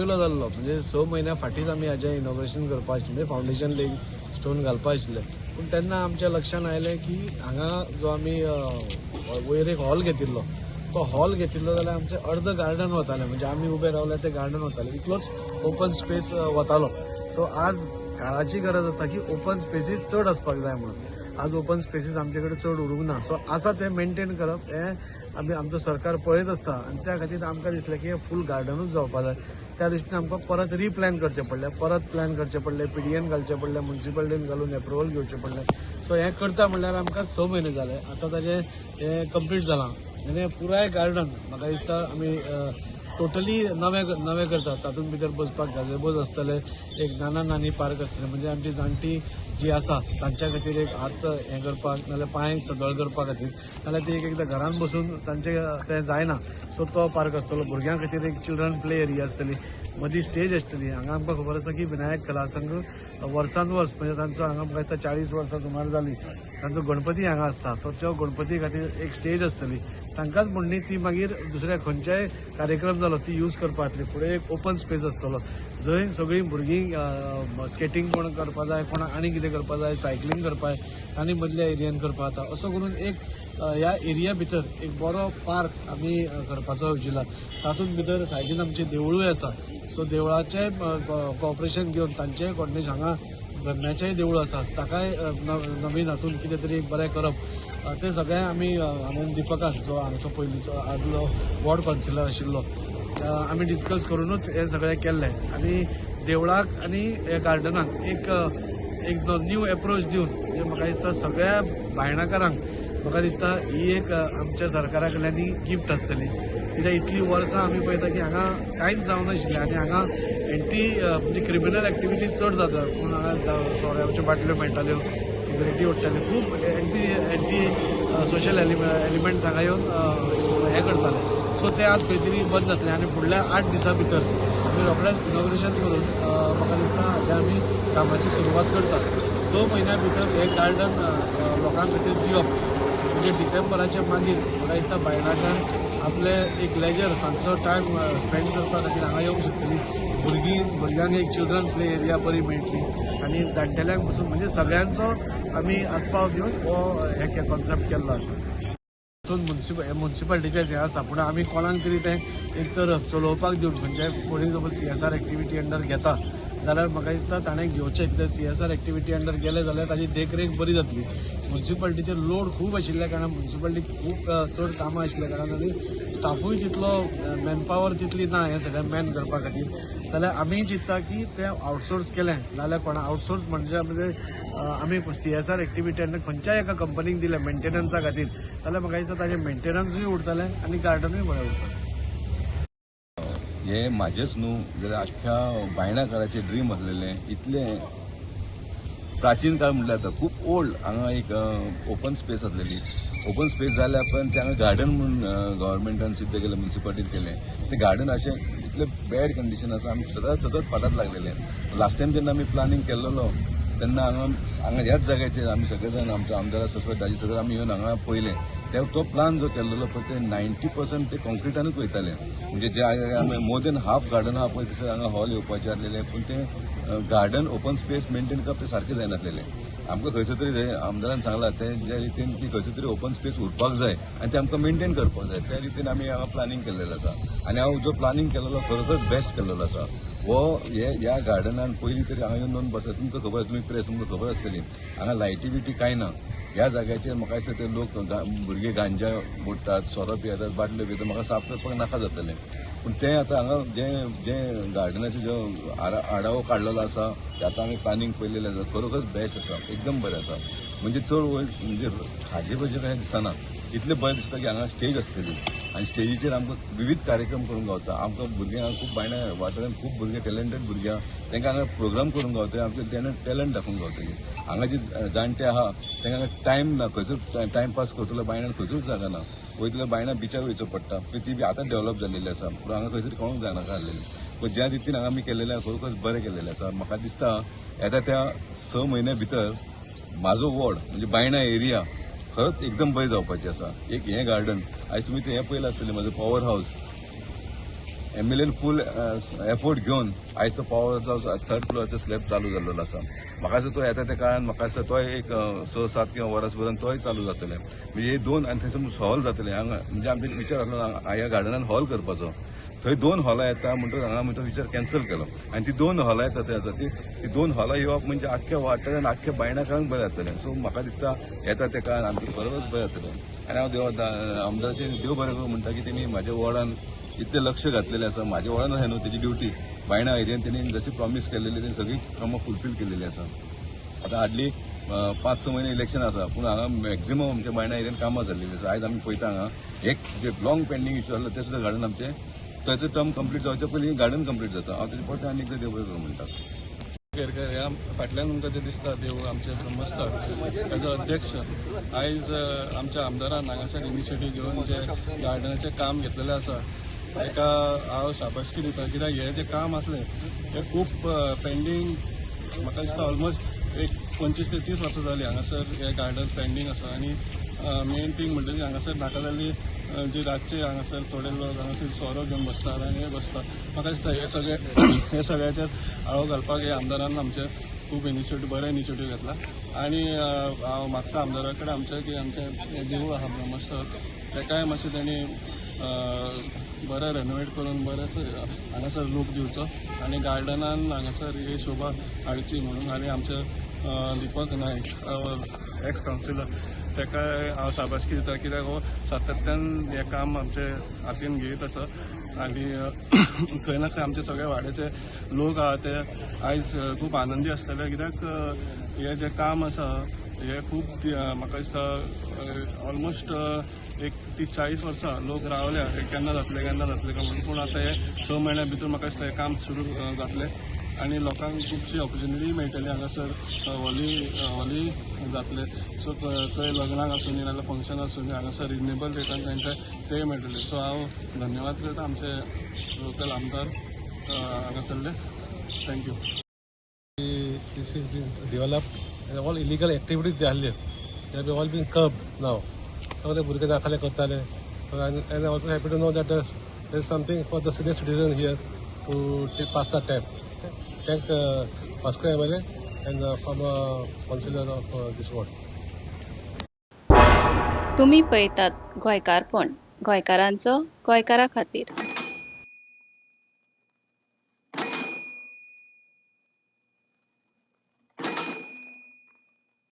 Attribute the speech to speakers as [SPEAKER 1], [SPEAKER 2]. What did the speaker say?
[SPEAKER 1] पयलो जाल्लो म्हणजे 6 म्हयन्या फाटींच आमी हाजें इनॉग्रेशन करपा आशिल्लें म्हणजे फावंडेशन लेग स्टोन घालपा आशिल्लें पूण तेन्ना आमच्या लक्षांत आयलें की हांगा जो आमी वयर एक हॉल घेतिल्लो तो हॉल घेतिल्लो जाल्यार आमचें अर्द गार्डन वतालें म्हणजे आमी उबे रावल्यार तें गार्डन वतालें इतलोच ओपन स्पेस वतालो. सो आज काळाची गरज आसा की ओपन स्पेसीस चड आसपाक जाय म्हणून. आज ओपन स्पेसीस आमचे कडेन चड उरूंक ना. सो आसा ते मेंटेन करप हें आमी आमचो सरकार पळयत आसता आनी त्या खातीर आमकां दिसलें की फूल गार्डनूच जावपा जाय. त्या दृश्टीन आमकां परत रिप्लॅन करचें पडलें, परत प्लॅन करचें पडलें, PDN घालचें पडलें, म्युन्सिपालिटीन घालून एप्रुवल घेवचें पडलें. सो हें करता म्हणल्यार आमकां 6 म्हयने जाले. आतां ताजें हें कंप्लीट जालां आनी पुराय गार्डन म्हाका दिसता आमी टोटली नवे करतात. तातूंत भितर बसपाक गाजेबोज आसतले, एक नानी पार्क आसतलें म्हणजे आमची जाणटी जी आसा तांच्या खातीर एक हात हें करपाक नाजाल्यार पांय सदळ करपा खातीर नाजाल्यार ती एकदां घरान बसून तांचे तें जायना सो तो पार्क आसतलो. भुरग्यां खातीर एक चिल्ड्रन प्ले एरिया आसतली, मदीं स्टेज आसतली. हांगा आमकां खबर आसा की विनायक कला संघ वर्सान वर्स म्हणजे तांचो हांगा म्हाका दिसता 40 वर्सां सुमार जाली तांचो गणपती हांगा आसता. तो त्या गणपती खातीर एक स्टेज आसतली. तांकांच म्हणणी ती मागीर दुसऱ्या खंयच्याय कार्यक्रम जालो ती यूज करपा खातीर फुडें एक ओपन स्पेस आसतलो जंय सगळीं भुरगीं स्केटींग कोण करपा जाय, कोणाक आनी कितें करपा जाय, सायकलींग करपा जाय आनी मदल्या एरियान करपा जाता. असो करून एक ह्या एरिया भितर एक बरो पार्क आमी करपाचो येवजिला. तातूंत भितर सायडीन आमचें देवळूय आसा. सो देवळाचें कॉपरेशन घेवन तांचेय कोर्डिनेशन हांगा धर्म्याचेंय देवूळ आसा ताकाय नवीन हातूंत कितें तरी बरें करप ते सगळें आमी हांवें दिपकाक जो हांगचो पयलींचो आदलो वॉर्ड कावन्सिलर आशिल्लो आमी डिस्कस करूनच हें सगळें केल्लें आनी देवळाक आनी ह्या गार्डनाक एक न्यू एप्रोच दिवन म्हणजे म्हाका दिसता सगळ्या भायणाकारांक म्हाका दिसता ही एक आमच्या सरकारा कडल्यान गिफ्ट आसतली. कित्याक इतलीं वर्सां आमी पळयता की हांगा कांयच जावनाशिल्लें आनी हांगा म्हणजे क्रिमिनल एक्टिविटीज चड जाता. पूण हांगा सोऱ्याच्यो बाटल्यो मेळटाल्यो, सिगरेटी ओडटाले, खूब एंटी सोशल एलिमेंट्स हांगा येवन हें करताले. सो ते आज खंय तरी बंद जातलें आनी फुडल्या 8 दिसां भितर आमी रोखडेंच इनॉग्रेशन करून म्हाका दिसता हाजे आमी कामाची सुरवात करता. 6 म्हयन्या भितर हें गार्डन लोकां खातीर दिवप म्हणजे डिसेंबराच्या मागीर म्हाका दिसता बायलांक आपले एक लेजर सांजचो टायम स्पेंड करपा खातीर हांगा येवंक शकतली. भुरग्यांक एक चिल्ड्रन प्ले एरिया बरी मेळटली आनी जाणटेल्यांक पसून म्हणजे सगळ्यांचो आमी आस्पाव दिवन हो हे कॉन्सेप्ट केल्लो आसा. तातूंत म्युन्सिपालिटीचें हें आसा पूण आमी कोणाक तरी तें एक तर चलोवपाक दिवन म्हणजे कोणी सपोज CSR एक्टिविटी अंडर घेता जाल्यार म्हाका दिसता ताणें घेवचें. कित्याक CSR एक्टिविटी अंडर गेले जाल्यार ताजी देखरेख बरी जातली. म्युन्सिपालिटीचेर लोड खूब आशिल्ल्या कारणान म्युन्सिपालिटीक खूब चड कामां आशिल्ल्या कारणान आनी स्टाफूय तितलो मॅनपावर तितली ना हें सगळें मॅन करपा खातीर. जाल्यार आमी चिंतता की तें आउटसोर्स केलें नाल्यार कोणा आउटसोर्स म्हणजे आमी CSR एक्टिविटी अंडर खंयच्याय एका कंपनीक दिलें मेंटेनन्सा खातीर जाल्यार म्हाका दिसता ताजें मेंटेनन्सूय उरतलें आनी गार्डनूय बरें उरतलें.
[SPEAKER 2] हे म्हाजेच न्हू जाल्यार आख्ख्या बायणाकाराचें ड्रीम आसलेलें. इतलें प्राचीन काळ म्हटल्यार जाता खूब ओल्ड हांगा एक ओपन स्पेस आसलेली. ओपन स्पेस जाल्या पण ते हांगा गार्डन म्हणून गव्हर्मेंटान सिद्ध केलें, म्युन्सिपालिटीन केलें. तें गार्डन अशें इतलें बॅड कंडिशन आसा आमी सतत फाटात लागलेले. लास्ट टायम जेन्ना आमी प्लॅनिंग केल्लो तेन्ना हांगा ह्याच जाग्याचेर आमी सगळे जाण आमच्या आमदारा सकट ताजे सगळें आमी येवन हांगा पळयलें. तो प्लान जो केल्लो पळय ते 90% ते कॉन्क्रिटानूच वयताले. म्हणजे जे आमी मोर देन हाफ गार्डन आहा पळय थंयसर हांगा हॉल येवपाचे आसलेले पूण ते गार्डन ओपन स्पेस मेंटेन करप ते सारकें जायनासलेले. आमकां खंयसर तरी आमदारान सांगलां ते ज्या रितीन की खंयसर तरी ओपन स्पेस उरपाक जाय आनी ते आमकां मेंटेन करपाक जाय त्या रितीन आमी हांगा प्लॅनिंग केल्लेलें आसा. आनी हांव जो प्लॅनिंग केल्लो खरोखरच बेस्ट केल्लो आसा. हो ह्या गार्डनान पयलीं तरी हांगा येवन बसत तुमकां खबर तुमी प्रेस तुमकां खबर आसतली हांगा लायटी बिटी कांय ना. ह्या जाग्याचेर म्हाका दिसता ते लोक भुरगे गांजा ओडटात, सोरो पियेतात, बाटल्यो पियेतात, म्हाका साफ करपाक नाका जातलें. पूण तें आतां हांगा जे गार्डनाचो जो आढावो काडलेलो आसा ते आतां आमी प्लॅनिंग पयलेलें आसा खरोखरच बेस्ट आसा, एकदम बरें आसा. म्हणजे चड म्हणजे हाजे पयचे हें दिसना. इतलें बरें दिसता की हांगा स्टेज आसतली आनी स्टेजीचेर आमकां विविध कार्यक्रम करूंक गावता. आमकां भुरग्यांक खूब भायल्या वाठारांत खूब भुरगे टॅलंटेड भुरग्यां तांकां हांगा प्रोग्राम करूंक गावता, आमचे टॅलंट दाखोवंक गावतली. हांगा जे जाणटे आहा तांकां टायम ना, खंयचो टायम पास करतलो बायणान खंयचूच जागा ना. वयतले बायणां बिचार वयचो पडटा. ती बी आतां डेव्हलप जाल्लेली आसा पूण हांगा खंयसर कोणूच जायनाका आसलेली. पूण ज्या रितीन हांगा आमी केल्लेलें खरोखरच बरें केल्लेलें आसा. म्हाका दिसता येता त्या 6 म्हयन्या भितर म्हाजो वॉर्ड म्हणजे बायणा एरिया खरंच एकदम बरें जावपाचें आसा. एक हें गार्डन आयज तुमी तें हें पयलें आसतलें म्हाजो पॉवर हावस MLA फूल एफोर्ट घेवन आयज तो पावराचो 3rd फ्लोराचो स्लॅब चालू जाल्लो आसा. म्हाका दिसता तो येता त्या काळान म्हाका दिसता तोय एक 6-7 किंवा वरास पर्यंत तोय चालू जातले. म्हणजे हे 2 आनी थंयसर हॉल जातले हांगा. म्हणजे आमचे विचार आसलो ह्या गार्डनान हॉल करपाचो. थंय 2 हॉलां येता म्हणटच हांगा तो विचार कॅन्सल केलो आनी ती 2 हॉलां येता थंय आसा ती 2 हॉलां येवप म्हणजे आख्ख्या वाठारान आख्ख्या बायणाकांक बरें जातलें. सो म्हाका दिसता येता त्या काळान आमचे बरोबर बरें जातलें. आनी हांव आमदाराचे देव बरें करूं म्हणटा की तेणी म्हाज्या वॉर्डान इतले लक्ष घातलेलें आसा. म्हाज्या वॉर्डान अशें न्हू तेजी ड्युटी बायणा एरियेन तेणी जशी प्रॉमीस केलेली तेणी सगळी कामां फुलफील केलेली आसा. आतां हार्डली 5-6 महिने इलेक्शन आसा पूण हांगा मॅक्झिमम आमच्या बायणा एरियेन कामां जाल्लेली आसा. आयज आमी पळयता हांगा एक जे लॉंग पेंडींग इश्यू आसलो ते सुद्दां गार्डन आमचे त्याचं टर्म कंप्लीट जावचे पयलीं गार्डन कंप्लीट जाता. हांव तेजे परते आनी एकदां देव बरें करूं म्हणटा.
[SPEAKER 3] केरकर ह्या फाटल्यान तुमकां जें दिसता देव आमचे ब्रह्मस्थळ ताजो अध्यक्ष आयज आमच्या आमदारान हांगासर इनिशिएटीव घेवन जे गार्डनाचें काम घेतलेलें आसा ताका हांव शाबासकी दिता. कित्याक हें जें काम आसलें तें खूब पेंडींग म्हाका दिसता ऑलमोस्ट एक 25 ते 30 वर्सां जालीं हांगासर हें गार्डन पेंडींग आसा. आनी मेन थिंग म्हणटकीर हांगासर नाका जाल्ली जी रातचे हांगासर थोडे लोक हांगासर सोरो घेवन बसतात आनी हे बसतात. म्हाका दिसता हे सगळ्याचेर आळो घालपाक हे आमदारान आमचे खूब बरे इनिशिएटीव घेतला. आनी हांव मागता आमदारा कडेन आमचे की आमचे देवूळ आहा ब्रह्मस्थळ तेकाय मातशें तेणी बरें रेनोवेट करून बरेंच हांगासर लूक दिवचो आनी गार्डनान हांगासर ही शोभा हाडची म्हणून. आनी आमचे दिपक नायक एक्स कावन्सिलर तेकाय हांव शाबासकी दिता कित्याक हो सातत्यान हें काम आमचे हातीन घेयत आसा. आनी खंय ना खंय आमचे सगळे वाड्याचे लोक आहा ते आयज खूब आनंदी आसतले कित्याक हें जें काम आसा हें खूब म्हाका दिसता ऑलमोस्ट एक 30-40 वर्सां लोक रावल्या केन्ना जातलें काय म्हणून. पूण आतां हे 6 म्हयन्या भितर म्हाका दिसता हें काम सुरू जातलें आनी लोकांक खुबशी ऑपॉर्च्युनिटी मेळटली हांगासर हॉली जातले. सो खंय लग्नाक आसूं नाजाल्यार फंक्शन आसूं हांगासर रिजनेबल रेटान तांकां ते मेळटले. सो हांव धन्यवाद करता आमचे लोकल आमदार हांगासरले. Thank you.
[SPEAKER 1] This is being developed and all illegal activities they have all been curbed now. So the भुरगे दाखले करताले and I also happy to know that there is something for the senior citizen here to pass the tap. Thank Vasco MLA and former councillor of this ward.
[SPEAKER 4] तुम्ही पळयतात गोंयकारपण गोंयकारांचो गोंयकारा खातीर.